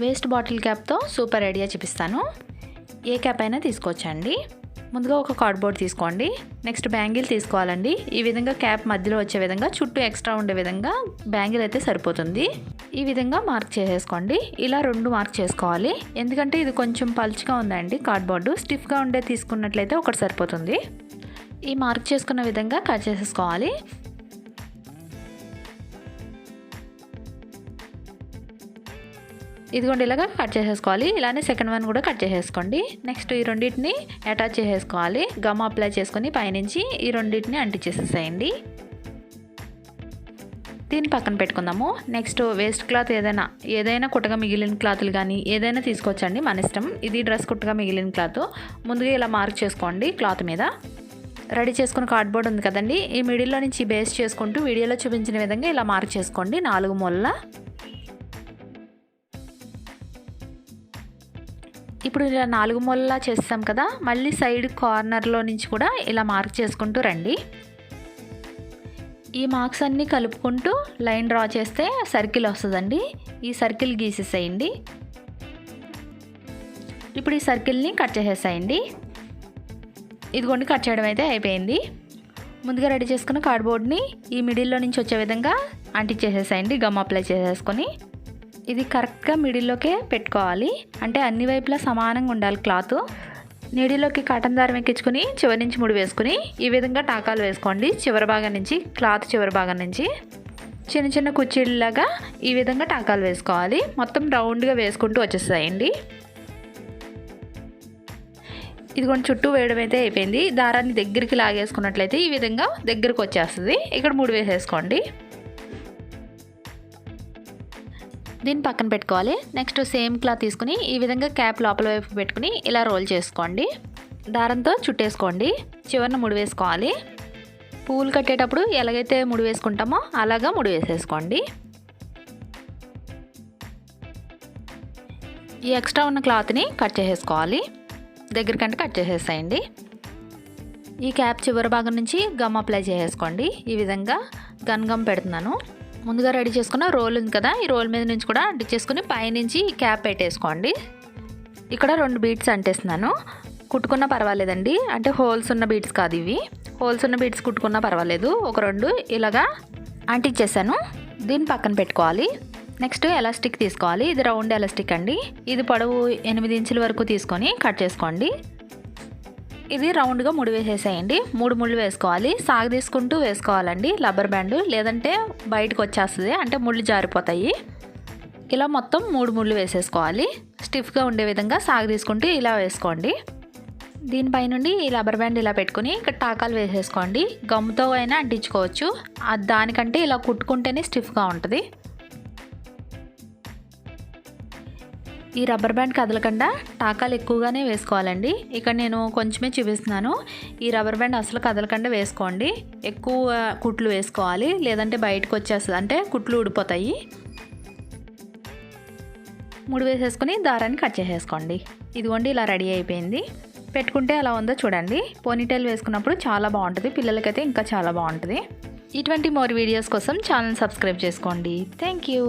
Waste bottle క్యాప్తో super idea చూపిస్తాను. ఏ cap అయినా తీసుకోవచ్చండి. ముందుగా ఒక కార్డ్బోర్డ్ తీసుకోండి. నెక్స్ట్ బ్యాంగిల్ తీసుకోవాలండి. ఈ విధంగా క్యాప్ మధ్యలో వచ్చే విధంగా చుట్టూ ఎక్స్ట్రా ఉండే విధంగా బ్యాంగిల్ అయితే సరిపోతుంది. ఈ విధంగా మార్క్ చేసేసుకోండి. ఇలా 2 మార్క్ చేసుకోవాలి. ఎందుకంటే ఇది కొంచెం పల్చగా ఉందండి కార్డ్బోర్డు. స్టిఫ్గా ఉండే తీసుకున్నట్లయితే ఒకటి సరిపోతుంది. ఈ మార్క్ చేసుకున్న విధంగా కట్ చేసేసుకోవాలి. ఇదిగోండి ఇలాగా కట్ చేసేసుకోవాలి. ఇలానే సెకండ్ వన్ కూడా కట్ చేసేసుకోండి. నెక్స్ట్ ఈ రెండింటిని అటాచ్ చేసేసుకోవాలి. గమ్ అప్లై చేసుకొని పైనుంచి ఈ రెండింటిని అంటించేసేసేయండి. దీన్ని పక్కన పెట్టుకుందాము. నెక్స్ట్ వేస్ట్ క్లాత్ ఏదైనా కుట్టగా మిగిలిన క్లాతులు కానీ ఏదైనా తీసుకోవచ్చండి, మన ఇష్టం. ఇది డ్రెస్ కుట్టగా మిగిలిన క్లాత్. ముందుగా ఇలా మార్క్ చేసుకోండి క్లాత్ మీద. రెడీ చేసుకున్న కార్డ్బోర్డ్ ఉంది కదండి, ఈ మిడిల్లో నుంచి బేస్ చేసుకుంటూ వీడియోలో చూపించిన విధంగా ఇలా మార్క్ చేసుకోండి 4 మూలల. ఇప్పుడు ఇలా 4 మూలలా చేస్తాం కదా, మళ్ళీ సైడ్ కార్నర్లో నుంచి కూడా ఇలా మార్క్ చేసుకుంటూ రండి. ఈ మార్క్స్ అన్నీ కలుపుకుంటూ లైన్ డ్రా చేస్తే సర్కిల్ వస్తుందండి. ఈ సర్కిల్ గీసేసేయండి. ఇప్పుడు ఈ సర్కిల్ని కట్ చేసేసేయండి. ఇదిగోండి కట్ చేయడం అయితే అయిపోయింది. ముందుగా రెడీ చేసుకున్న కార్డ్బోర్డ్ని ఈ మిడిల్లో నుంచి వచ్చే విధంగా అంటించేసేసేయండి గమ్ అప్లై చేసేసుకొని. ఇది కరెక్ట్గా మిడిల్లోకే పెట్టుకోవాలి. అంటే అన్ని వైపులా సమానంగా ఉండాలి క్లాత్. నీడిలోకి కాటన్ దారం ఎక్కించుకొని చివరి నుంచి ముడి వేసుకుని ఈ విధంగా టాకాలు వేసుకోండి. చివరి భాగం నుంచి క్లాత్ చివరి భాగం నుంచి చిన్న చిన్న కుర్చీలాగా ఈ విధంగా టాకాలు వేసుకోవాలి. మొత్తం రౌండ్గా వేసుకుంటూ వచ్చేసేయండి. ఇదిగోండి చుట్టూ వేయడం అయితే అయిపోయింది. దారాన్ని దగ్గరికి లాగేసుకున్నట్లయితే ఈ విధంగా దగ్గరకు వచ్చేస్తుంది. ఇక్కడ ముడి వేసేసుకోండి. దీన్ని పక్కన పెట్టుకోవాలి. నెక్స్ట్ సేమ్ క్లాత్ తీసుకుని ఈ విధంగా క్యాప్ లోపల వైపు పెట్టుకుని ఇలా రోల్ చేసుకోండి. దారంతో చుట్టేసుకోండి. చివరన ముడి వేసుకోవాలి. పువ్వులు కట్టేటప్పుడు ఎలాగైతే ముడి వేసుకుంటామో అలాగా ముడి వేసేసుకోండి. ఈ ఎక్స్ట్రా ఉన్న క్లాత్ని కట్ చేసేసుకోవాలి. దగ్గరికంటే కట్ చేసేసేయండి. ఈ క్యాప్ చివరి భాగం నుంచి గమ్ అప్లై చేసేసుకోండి. ఈ విధంగా గమ్ పెడుతున్నాను. ముందుగా రెడీ చేసుకున్న రోల్ ఉంది కదా, ఈ రోల్ మీద నుంచి కూడా అంటించేసుకుని పైనుంచి ఈ క్యాప్ పెట్టేసుకోండి. ఇక్కడ 2 బీట్స్ అంటేస్తున్నాను. కుట్టుకున్నా పర్వాలేదండి, అంటే హోల్స్ ఉన్న బీట్స్ కాదు ఇవి. హోల్స్ ఉన్న బీట్స్ కుట్టుకున్నా పర్వాలేదు. ఒక 2 ఇలాగా అంటించేసాను. దీన్ని పక్కన పెట్టుకోవాలి. నెక్స్ట్ ఎలాస్టిక్ తీసుకోవాలి. ఇది రౌండ్ ఎలాస్టిక్ అండి. ఇది పొడవు 8 ఇంచుల వరకు తీసుకొని కట్ చేసుకోండి. ఇది రౌండ్గా ముడి వేసేసేయండి. 3 ముళ్ళు వేసుకోవాలి. సాగు తీసుకుంటూ వేసుకోవాలండి రబ్బర్ బ్యాండ్, లేదంటే బయటకు వచ్చేస్తుంది, అంటే ముళ్ళు జారిపోతాయి. ఇలా మొత్తం 3 ముళ్ళు వేసేసుకోవాలి. స్టిఫ్గా ఉండే విధంగా సాగు తీసుకుంటూ ఇలా వేసుకోండి. దీనిపై నుండి ఈ రబ్బర్ బ్యాండ్ ఇలా పెట్టుకుని ఇక్కడ టాకాలు వేసేసుకోండి. గమ్తో అయినా అంటించుకోవచ్చు. దానికంటే ఇలా కుట్టుకుంటేనే స్టిఫ్గా ఉంటుంది. ఈ రబ్బర్ బ్యాండ్ కదలకుండా టాకాలు ఎక్కువగానే వేసుకోవాలండి. ఇక్కడ నేను కొంచెమే చూపిస్తున్నాను. ఈ రబ్బర్ బ్యాండ్ అసలు కదలకుండా వేసుకోండి. ఎక్కువ కుట్లు వేసుకోవాలి, లేదంటే బయటకు వచ్చేస్తుంది, అంటే కుట్లు ఊడిపోతాయి. ముడి వేసేసుకుని దారాన్ని కట్ చేసేసుకోండి. ఇదిగోండి ఇలా రెడీ అయిపోయింది. పెట్టుకుంటే ఎలా ఉందో చూడండి. పోనీటైల్ వేసుకున్నప్పుడు చాలా బాగుంటుంది. పిల్లలకైతే ఇంకా చాలా బాగుంటుంది. ఇటువంటి మోర్ వీడియోస్ కోసం ఛానల్ సబ్స్క్రైబ్ చేసుకోండి. Thank you.